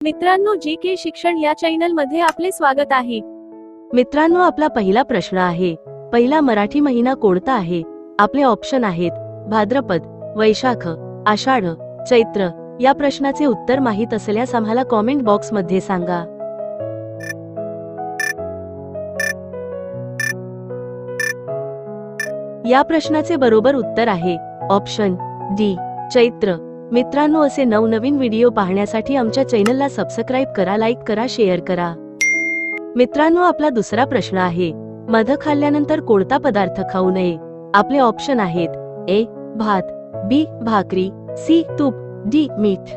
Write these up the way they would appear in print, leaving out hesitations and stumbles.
मित्रांनो, जी के शिक्षण या चॅनल मध्ये आपले स्वागत आहे। मित्रांनो, आपला पहिला प्रश्न आहे, पहिला मराठी महिना कोणता आहे? आपले ऑप्शन आहेत भाद्रपद, वैशाख, आषाढ, चैत्र। या प्रश्नाचे उत्तर माहित असल्यास आम्हाला कॉमेंट बॉक्स मध्ये सांगा। या प्रश्नाचे बरोबर उत्तर आहे ऑप्शन डी, चैत्र। मित्रांनो, असे नवनवीन व्हिडिओ पाहण्यासाठी आमच्या चॅनलला सबस्क्राइब करा, लाईक करा, शेअर करा। मित्रांनो, आपला दुसरा प्रश्न आहे, मध खाल्ल्यानंतर कोणता पदार्थ खाऊ नये? आपले ऑप्शन आहेत ए, भात, बी, भाकरी, सी, तूप, डी, मीठ।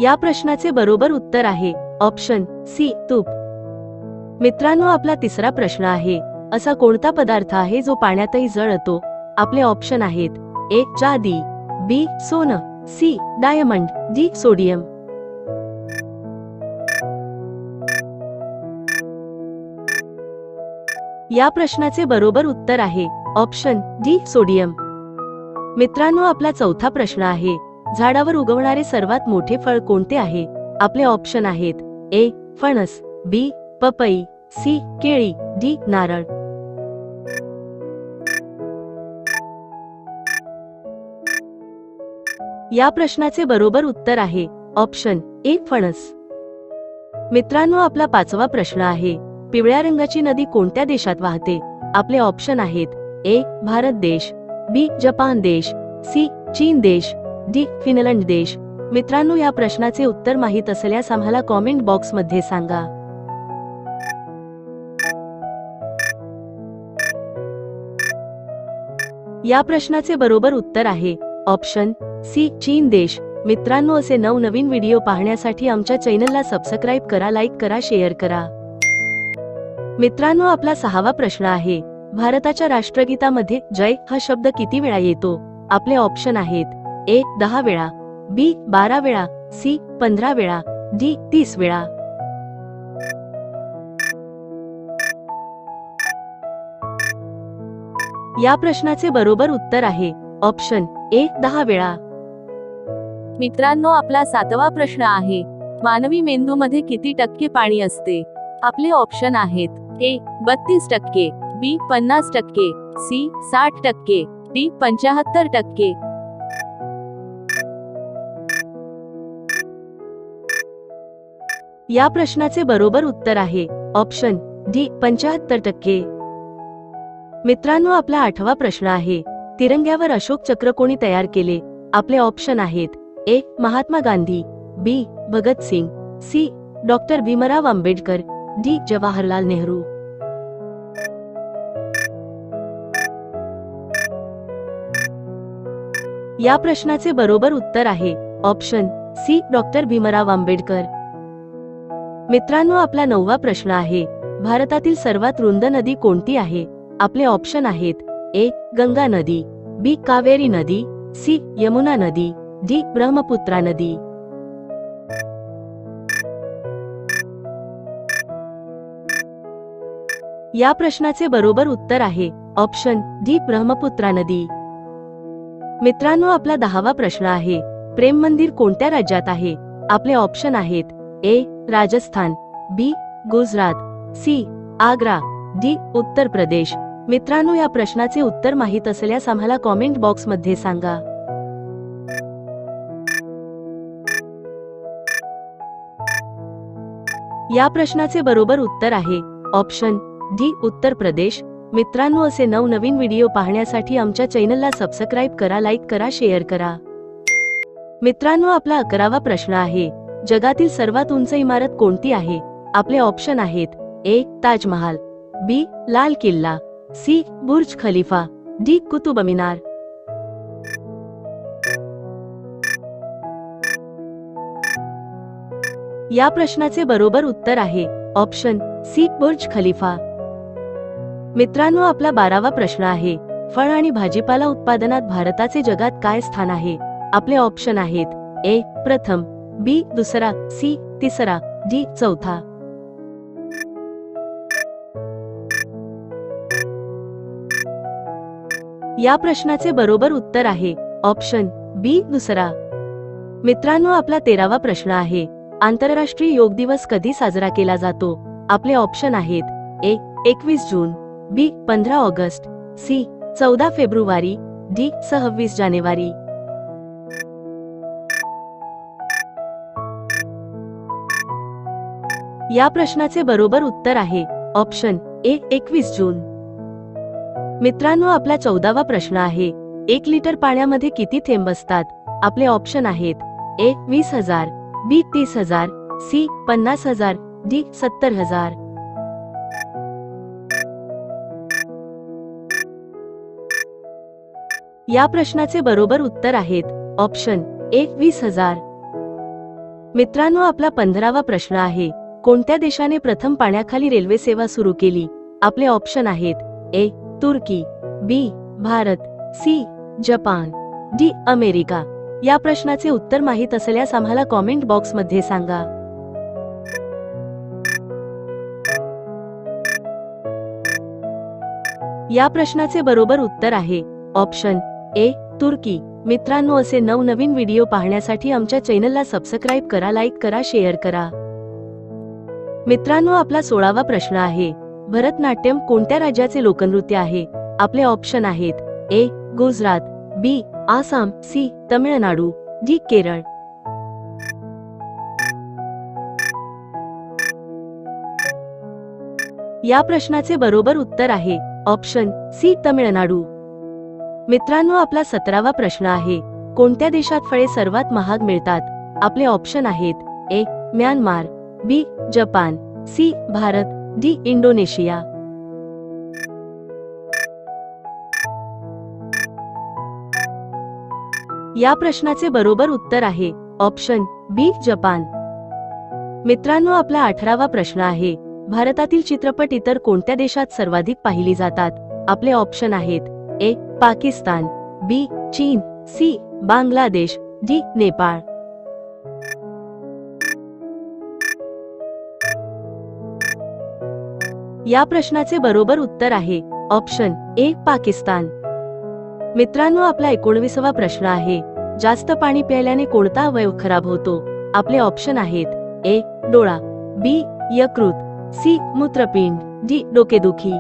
या प्रश्नाचे बरोबर उत्तर आहे ऑप्शन सी, तूप। मित्रांनो, आपला तिसरा प्रश्न आहे, असा कोणता पदार्थ आहे जो पाण्यातही जळतो? आपले ऑप्शन आहेत ए, चांदी, बी, सोनं, सी, डायमंड, डी, सोडियम। या प्रश्नाचे बरोबर उत्तर आहे ऑप्शन डी, सोडियम। मित्रांनो, आपला चौथा प्रश्न आहे, झाडावर उगवणारे सर्वात मोठे फळ कोणते आहे? आपले ऑप्शन आहेत ए, फणस, बी, पपई, सी, केळी, डी, नारळ। या प्रश्नाचे बरोबर उत्तर आहे ऑप्शन ए, फणस। मित्रांनो, आपला पाचवा प्रश्न आहे, पिवळ्या रंगाची नदी कोणत्या देशात वाहते? आपले ऑप्शन आहेत ए, भारत देश, बी, जपान देश, सी, चीन देश, डी, फिनलंड देश। मित्रांनो, या प्रश्नाचे उत्तर माहित असल्यास आम्हाला कॉमेंट बॉक्स मध्ये सांगा। या प्रश्नाचे बरोबर उत्तर आहे ऑप्शन सी, चीन देश। मित्रांनो, असे नवनवीन व्हिडिओ पाहण्यासाठी आमच्या चॅनलला सबस्क्राइब करा, लाईक करा, शेअर करा। मित्रांनो, आपला सहावा प्रश्न आहे, भारताच्या राष्ट्रगीतामध्ये जय हा शब्द किती वेळा येतो? आपले ऑप्शन आहेत ए, 10 वेळा, बी, 12 वेळा, सी, 15 वेळा, डी, 30 वेळा। या प्रश्नाचे बरोबर उत्तर आहे ऑप्शन ए, 10 वेळा। मित्रांनो, आपला सातवा प्रश्न आहे, मानवी मेंदूमध्ये किती टक्के पाणी असते? आपले ऑप्शन आहेत ए, 32%, बी, 50%, सी, 60%, डी, 75%। या प्रश्नाचे बरोबर उत्तर आहे ऑप्शन डी, 75%। मित्रांनो, आपला आठवा प्रश्न आहे, तिरंग्यावर अशोक चक्र कोणी तयार केले? आपले ऑप्शन आहेत A, Mahatma Gandhi, B, Bhagat Singh, C, doctor Bhimrao Ambedkar, D, Jawaharlal Nehru. या प्रश्नाचे बरोबर उत्तर आहे option C, doctor Bhimrao Ambedkar. मित्रांनो, आपला नववा प्रश्न आहे, भारतातील सर्वात रुंद नदी कोणती आहे? आपले ऑप्शन आहेत ए, गंगा नदी, बी, कावेरी नदी, सी, यमुना नदी, डी, ब्रह्मपुत्रा नदी। या प्रश्नाचे बरोबर उत्तर आहे ऑप्शन डी, ब्रह्मपुत्रा नदी। मित्रांनो, आपला 10वा प्रश्न आहे, प्रेम मंदिर कोणत्या राज्यात आहे? आपले ऑप्शन आहेत ए, राजस्थान, बी, गुजरात, सी, आग्रा, डी, उत्तर प्रदेश। मित्रांनो, या प्रश्नाचे उत्तर माहित असल्यास आम्हाला कॉमेंट बॉक्स मध्ये सांगा। या प्रश्नाचे बरोबर उत्तर आहे ऑप्शन डी, उत्तर प्रदेश। मित्रांनो, असे नवनवीन व्हिडिओ पाहण्यासाठी आमच्या चॅनलला सबस्क्राइब करा, लाईक करा, शेअर करा। मित्रांनो, आपला 11वा प्रश्न आहे, जगातील सर्वात उंच इमारत कोणती आहे? आपले ऑप्शन आहेत ए, ताजमहाल, बी, लाल किल्ला, सी, बुर्ज खलिफा, डी, कुतुब मिनार। या प्रश्नाचे बरोबर उत्तर आहे ऑप्शन सी, बुर्ज खलिफा। मित्रांनो, आपला 12वा प्रश्न आहे, फळ आणि भाजीपाला उत्पादनात भारताचे जगात काय स्थान आहे? आपले ऑप्शन आहेत ए, प्रथम, बी, दुसरा, सी, तिसरा, डी, चौथा। या प्रश्नाचे बरोबर उत्तर आहे ऑप्शन बी दुसरा. मित्रांनो, आपला 13वा प्रश्न आहे, आंतरराष्ट्रीय योग दिवस कधी साजरा केला जातो? आपले ऑप्शन आहेत ए 21 जून, बी 15 ऑगस्ट, सी 14 फेब्रुवारी, डी 26 जानेवारी. या प्रश्नाचे बरोबर उत्तर आहे ऑप्शन ए 21 जून. मित्रांनो, आपला 14वा प्रश्न आहे, 1 लिटर पाण्यामध्ये किती थेंब असतात? आपले ऑप्शन आहेत ए 20,000, बी 30,000, सी 50,000, डी 70,000. या प्रश्नाचे बरोबर उत्तर आहेत ऑप्शन ए 20,000. मित्रांनो, आपला 15वा प्रश्न आहे, कोणत्या देशाने प्रथम पाण्याखाली रेल्वे सेवा सुरू केली? आपले ऑप्शन आहेत ए तुर्की, B Bharat, C Japan, D America. या प्रश्नाचे उत्तर माहित असल्यास आम्हाला कॉमेंट बॉक्स मध्ये सांगा. या प्रश्नाचे बरोबर उत्तर आहे ऑप्शन ए तुर्की. मित्रांनो, असे नवनवीन व्हिडिओ पाहण्यासाठी आमच्या चॅनलला सबस्क्राईब करा, लाईक करा, शेअर करा. मित्रांनो, आपला 16वा प्रश्न आहे, भरतनाट्यम कोणत्या राज्याचे लोकनृत्य आहे? आपले ऑप्शन आहेत ए गुजरात, बी आसाम, सी तमिळनाडू, डी केरळ. या प्रश्नाचे बरोबर उत्तर आहे ऑप्शन सी तमिळनाडू. मित्रांनो, आपला 17वा प्रश्न आहे, कोणत्या देशात फळे सर्वात महाग मिळतात? आपले ऑप्शन आहेत A Myanmar, B Japan, C Bharat, D Indonesia. या प्रश्नाचे बरोबर उत्तर आहे ऑप्शन बी जपान. मित्रांनो, आपला 18वा प्रश्न आहे, भारतातील चित्रपट इतर कोणत्या देशात सर्वाधिक पाहिली जातात? आपले ऑप्शन आहेत ए पाकिस्तान, बी चीन, सी बांगलादेश, डी नेपाळ. या प्रश्नाचे बरोबर उत्तर आहे ऑप्शन ए पाकिस्तान. मित्रांनो, आपला 19वा प्रश्न आहे, जास्त पाणी प्यायल्याने कोणता अवयव खराब होतो? आपले ऑप्शन आहेत ए डोळा, बी यकृत, सी मूत्रपिंड, डी डोकेदुखी.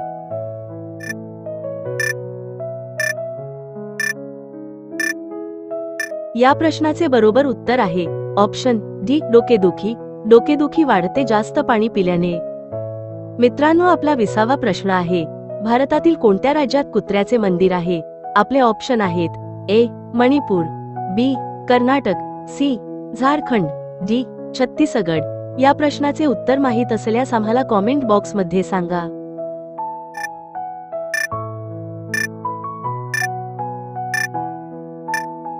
या प्रश्नाचे बरोबर उत्तर आहे ऑप्शन डी डोकेदुखी. डोकेदुखी वाढते जास्त पाणी पिल्याने. मित्रांनो, आपला 20वा प्रश्न आहे, भारतातील कोणत्या राज्यात कुत्र्याचे मंदिर आहे? आपले ऑप्शन आहेत ए मणिपूर, बी कर्नाटक, सी झारखंड, डी छत्तीसगड. या प्रश्नाचे उत्तर माहित असल्यास आम्हाला कॉमेंट बॉक्स मध्ये सांगा.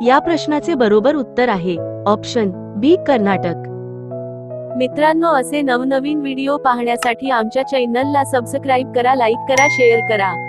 या प्रश्नाचे बरोबर उत्तर आहे ऑप्शन बी कर्नाटक. मित्रांनो, असे नवनवीन व्हिडिओ पाहण्यासाठी आमच्या चॅनलला सबस्क्राईब करा, लाईक करा, शेअर करा.